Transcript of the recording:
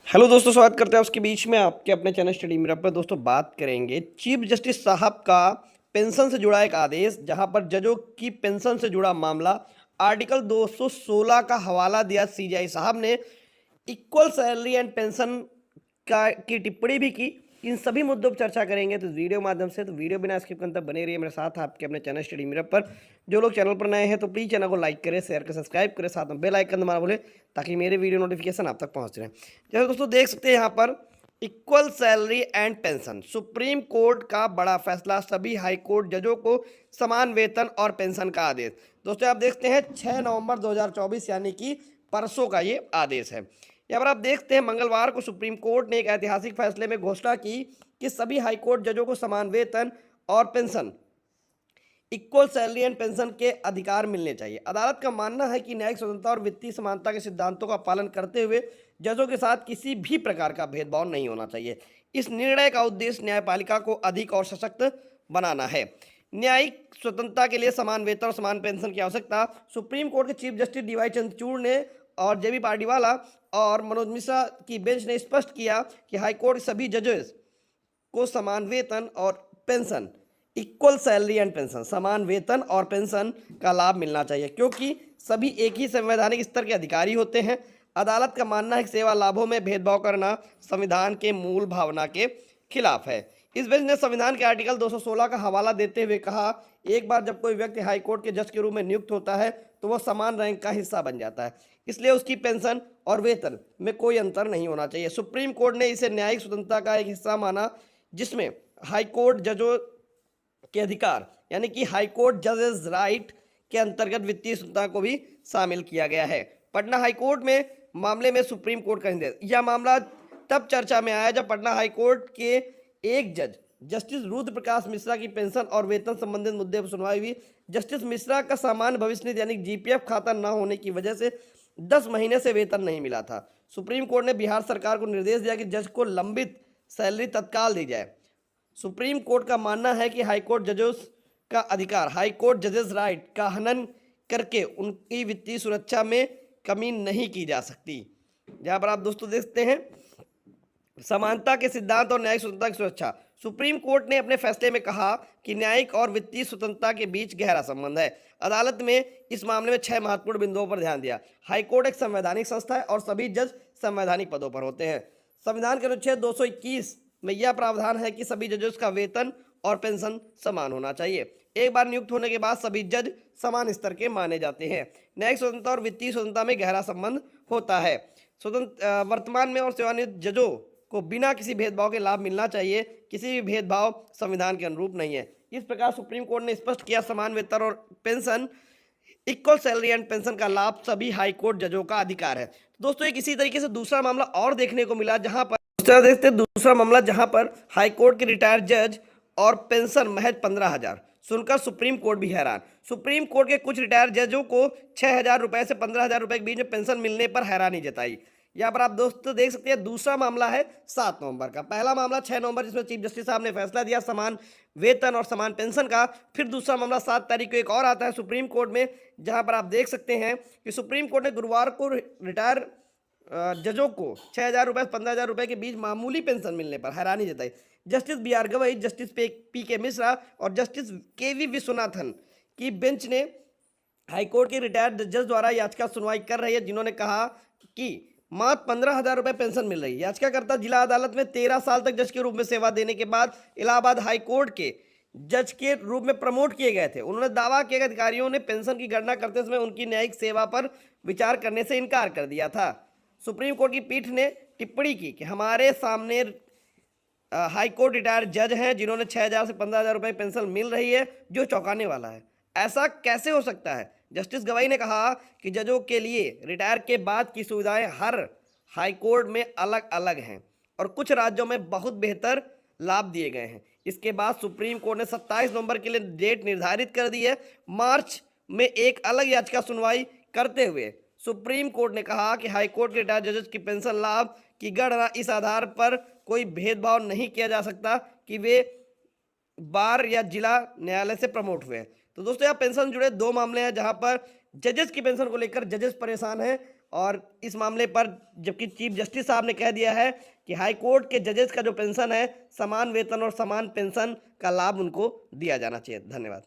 Hello दोस्तों, स्वागत करते हैं उसके बीच में आपके अपने चैनल स्टडी मिरर पर। दोस्तों बात करेंगे चीफ जस्टिस साहब का पेंशन से जुड़ा एक आदेश, जहां पर जजों की पेंशन से जुड़ा मामला आर्टिकल 216 का हवाला दिया सीजेआई साहब ने। इक्वल सैलरी एंड पेंशन का की टिप्पणी भी की। इन सभी मुद्दों पर चर्चा करेंगे तो वीडियो माध्यम से, तो वीडियो बिना स्किप करने तक बने रहिए मेरे साथ आपके अपने चैनल स्टडी मिरर पर। जो लोग चैनल पर नए हैं तो प्लीज़ चैनल को लाइक करें, शेयर करें, सब्सक्राइब करें, साथ में बेल आइकन दबाना बोले ताकि मेरे वीडियो नोटिफिकेशन आप तक पहुंच रहे। जैसे दोस्तों देख सकते हैं यहाँ पर equal salary and pension, supreme court का बड़ा फैसला, सभी हाई कोर्ट जजों को समान वेतन और पेंशन का आदेश। दोस्तों आप देखते हैं 6 नवंबर 2024 यानी कि परसों का ये आदेश है। यहाँ पर आप देखते हैं मंगलवार को सुप्रीम कोर्ट ने एक ऐतिहासिक फैसले में घोषणा की कि सभी हाई कोर्ट जजों को समान वेतन और pension, equal salary and pension के अधिकार मिलने चाहिए। अदालत का मानना है कि न्यायिक स्वतंत्रता और वित्तीय समानता के सिद्धांतों का पालन करते हुए जजों के साथ किसी भी प्रकार का भेदभाव नहीं होना चाहिए। इस निर्णय का उद्देश्य न्यायपालिका को अधिक और सशक्त बनाना है। न्यायिक स्वतंत्रता के लिए समान वेतन और समान पेंशन की आवश्यकता सुप्रीम कोर्ट के चीफ जस्टिस डीवाई चंद्रचूड़ ने और जेबी पार्टीवाला और मनोज मिश्रा की बेंच ने स्पष्ट किया कि हाईकोर्ट सभी जजेस को समान वेतन और pension, equal salary and pension, समान वेतन और पेंशन का लाभ मिलना चाहिए, क्योंकि सभी एक ही संवैधानिक स्तर के अधिकारी होते हैं। अदालत का मानना है कि सेवा लाभों में भेदभाव करना संविधान के मूल भावना के खिलाफ है। इस बेंच ने संविधान के आर्टिकल 216 का हवाला देते हुए कहा, एक बार जब कोई व्यक्ति हाईकोर्ट के जज के रूप में नियुक्त होता है तो वह समान रैंक का हिस्सा बन जाता है, इसलिए उसकी पेंशन और वेतन में कोई अंतर नहीं होना चाहिए। सुप्रीम कोर्ट ने इसे न्यायिक स्वतंत्रता का एक हिस्सा माना, जिसमें हाईकोर्ट जजों के अधिकार यानी कि हाईकोर्ट जजेस राइट के अंतर्गत वित्तीय स्वतंत्रता को भी शामिल किया गया है। पटना हाईकोर्ट में मामले में सुप्रीम कोर्ट का निर्देश, यह मामला तब चर्चा में आया जब पटना हाईकोर्ट के एक जज जस्टिस रुद्र प्रकाश मिश्रा की पेंशन और वेतन संबंधित मुद्दे पर सुनवाई हुई। जस्टिस मिश्रा का सामान्य भविष्य निधि यानी जीपीएफ खाता न होने की वजह से 10 महीने से वेतन नहीं मिला था। सुप्रीम कोर्ट ने बिहार सरकार को निर्देश दिया कि जज को लंबित सैलरी तत्काल दी जाए। सुप्रीम कोर्ट का मानना है कि हाईकोर्ट जजों का अधिकार, हाईकोर्ट जजेस राइट का हनन करके उनकी वित्तीय सुरक्षा में कमी नहीं की जा सकती। जहां पर आप दोस्तों देखते हैं समानता के सिद्धांत और न्यायिक स्वतंत्रता की सुरक्षा। सुप्रीम कोर्ट ने अपने फैसले में कहा कि न्यायिक और वित्तीय स्वतंत्रता के बीच गहरा संबंध है। अदालत में इस मामले में 6 महत्वपूर्ण बिंदुओं पर ध्यान दिया। हाईकोर्ट एक संवैधानिक संस्था है और सभी जज संवैधानिक पदों पर होते हैं। संविधान के अनुच्छेद 221 में यह प्रावधान है कि सभी जजेस का वेतन और पेंशन समान होना चाहिए। एक बार नियुक्त होने के बाद सभी जज समान स्तर के माने जाते हैं। न्यायिक स्वतंत्रता और वित्तीय स्वतंत्रता में गहरा संबंध होता है। वर्तमान में और सेवानिवृत्त जजों को बिना किसी भेदभाव के लाभ मिलना चाहिए। किसी भी भेदभाव संविधान के अनुरूप नहीं है। इस प्रकार सुप्रीम कोर्ट ने स्पष्ट किया, समान वेतन और pension, equal salary and pension का लाभ सभी हाई कोर्ट जजों का अधिकार है। तो दोस्तों एक इसी तरीके से दूसरा मामला और देखने को मिला, जहां पर दूसरा मामला जहां पर हाई कोर्ट के रिटायर्ड जज और पेंशन महज 15,000 सुनकर सुप्रीम कोर्ट भी हैरान। सुप्रीम कोर्ट के कुछ रिटायर्ड जजों को 6,000 रुपए से 15,000 रुपए के बीच में पेंशन मिलने पर हैरानी जताई। यहाँ पर आप दोस्तों देख सकते हैं दूसरा मामला है 7 नवंबर का। पहला मामला 6 नवंबर जिसमें चीफ जस्टिस साहब ने फैसला दिया समान वेतन और समान पेंशन का। फिर दूसरा मामला 7 तारीख को एक और आता है सुप्रीम कोर्ट में, जहां पर आप देख सकते हैं कि सुप्रीम कोर्ट ने गुरुवार को रिटायर जजों को 6,000 रुपए 15,000 रुपए के बीच मामूली पेंशन मिलने पर हैरानी जताई। जस्टिस बी आर गवई, जस्टिस पी के मिश्रा और जस्टिस के वी विश्वनाथन की बेंच ने हाईकोर्ट के रिटायर्ड जज द्वारा याचिका सुनवाई कर रही है, जिन्होंने कहा कि मात्र 15,000 रुपए पेंशन मिल रही है। याचिकाकर्ता जिला अदालत में 13 साल तक जज के रूप में सेवा देने के बाद इलाहाबाद हाईकोर्ट के जज के रूप में प्रमोट किए गए थे। उन्होंने दावा किया कि अधिकारियों ने पेंशन की गणना करते समय उनकी न्यायिक सेवा पर विचार करने से इनकार कर दिया था। सुप्रीम कोर्ट की पीठ ने टिप्पणी की कि हमारे सामने हाईकोर्ट रिटायर्ड जज हैं जिन्होंने 6,000 से 15,000 रुपए पेंशन मिल रही है, जो चौंकाने वाला है। ऐसा कैसे हो सकता है? जस्टिस गवाई ने कहा कि जजों के लिए रिटायर के बाद की सुविधाएं हर हाईकोर्ट में अलग अलग हैं और कुछ राज्यों में बहुत बेहतर लाभ दिए गए हैं। इसके बाद सुप्रीम कोर्ट ने 27 नवंबर के लिए डेट निर्धारित कर दी है। मार्च में एक अलग याचिका सुनवाई करते हुए सुप्रीम कोर्ट ने कहा कि हाईकोर्ट के रिटायर्ड जजेस की पेंशन लाभ की गणना इस आधार पर कोई भेदभाव नहीं किया जा सकता कि वे बार या जिला न्यायालय से प्रमोट हुए हैं। तो दोस्तों यहाँ पेंशन जुड़े 2 मामले हैं, जहां पर जजेस की पेंशन को लेकर जजेस परेशान हैं और इस मामले पर जबकि चीफ जस्टिस साहब ने कह दिया है कि हाई कोर्ट के जजेस का जो पेंशन है, समान वेतन और समान पेंशन का लाभ उनको दिया जाना चाहिए। धन्यवाद।